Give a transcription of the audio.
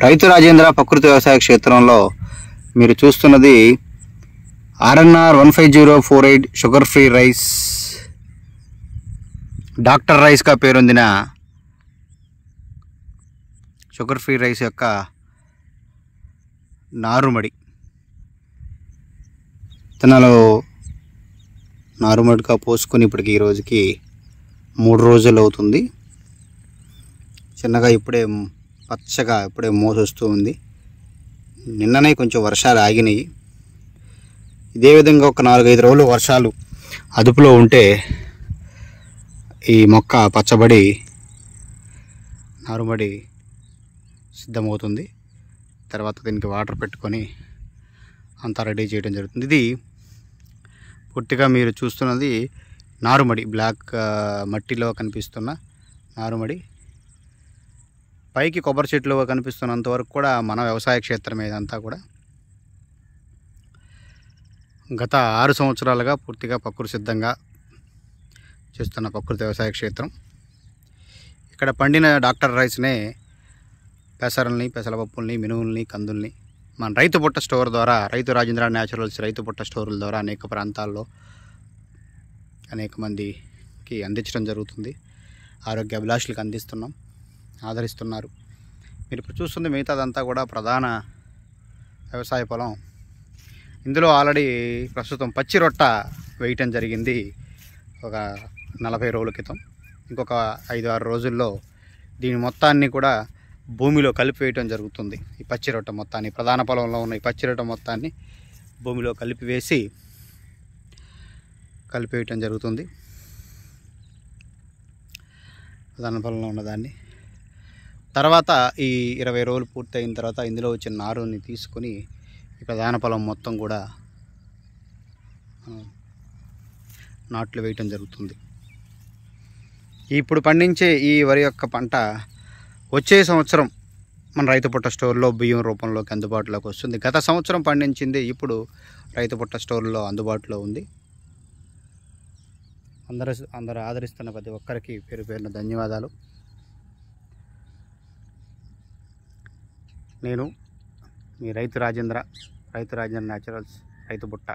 రైతు రాజేంద్ర ప్రకృతి వ్యవసాయ క్షేత్రంలో మీరు చూస్తున్నది RNR 15048 sugar free rice, doctor రైస్గా పేరొందిన షుగర్ ఫ్రీ రైస్ యొక్క నారుమడి. విత్తనాలు నారుమడిగా పోసుకొని ఇప్పటికి ఈ రోజుకి 3 రోజులు అవుతుంది. చిన్నగా ఇప్పుడే పచ్చగా ఇప్పుడే మోసొస్తూ ఉంది. నిన్ననే కొంచెం వర్షాలు ఆగినాయి. ఇదే విధంగా ఒక 4-5 రోజులు వర్షాలు అదుపులో ఉంటే ఈ మొక్క పచ్చబడి నారుమడి సిద్ధమవుతుంది. తర్వాత దీనికి వాటర్ పెట్టుకొని అంతా రెడీ చేయడం జరుగుతుంది. ఇది పూర్తిగా మీరు చూస్తున్నది నారుమడి, బ్లాక్ మట్టిలో కనిపిస్తున్న నారుమడి. పైకి కొబ్బరి చెట్లు కనిపిస్తున్నంత వరకు కూడా మన వ్యవసాయ క్షేత్రం ఇదంతా కూడా. గత 6 సంవత్సరాలుగా పూర్తిగా ప్రకృతి సిద్ధంగా చేస్తున్న ప్రకృతి వ్యవసాయ క్షేత్రం. ఇక్కడ పండిన డాక్టర్ రైస్నే పెసరల్ని, పెసరపప్పుల్ని, మినువుల్ని, కందుల్ని మన రైతు పుట్ట స్టోర్ ద్వారా, రైతు రాజేంద్ర న్యాచురల్స్ రైతు పుట్ట స్టోర్ల ద్వారా అనేక ప్రాంతాల్లో అనేక మందికి అందించడం జరుగుతుంది. ఆరోగ్య అభిలాషులకు అందిస్తున్నాం, ఆదరిస్తున్నారు. మీరు ఇప్పుడు చూస్తుంది మిగతాదంతా కూడా ప్రధాన వ్యవసాయ పొలం. ఇందులో ఆల్రెడీ ప్రస్తుతం పచ్చి రొట్ట వేయటం జరిగింది ఒక 40 రోజుల క్రితం. ఇంకొక 5-6 రోజుల్లో దీని మొత్తాన్ని కూడా భూమిలో కలిపి వేయటం జరుగుతుంది. ఈ పచ్చి రొట్ట మొత్తాన్ని, ప్రధాన పొలంలో ఉన్న ఈ పచ్చి రొట్ట మొత్తాన్ని భూమిలో కలిపి వేయటం జరుగుతుంది. ప్రధాన పొలంలో ఉన్నదాన్ని తర్వాత ఈ 20 రోజులు పూర్తి అయిన తర్వాత ఇందులో వచ్చిన నారుని తీసుకొని ఈ ప్రధాన పొలం మొత్తం కూడా నాట్లు వేయటం జరుగుతుంది. ఇప్పుడు పండించే ఈ వరి యొక్క పంట వచ్చే సంవత్సరం మన రైతు పుట్ట స్టోర్లో బియ్యం రూపంలోకి అందుబాటులోకి వస్తుంది. గత సంవత్సరం పండించింది ఇప్పుడు రైతు పుట్ట స్టోర్లో అందుబాటులో ఉంది. అందరూ ఆదరిస్తున్న ప్రతి ఒక్కరికి పేరు పేరున ధన్యవాదాలు. నేను మీ రైతు రాజేంద్ర న్యాచురల్స్ రైతు పుట్ట.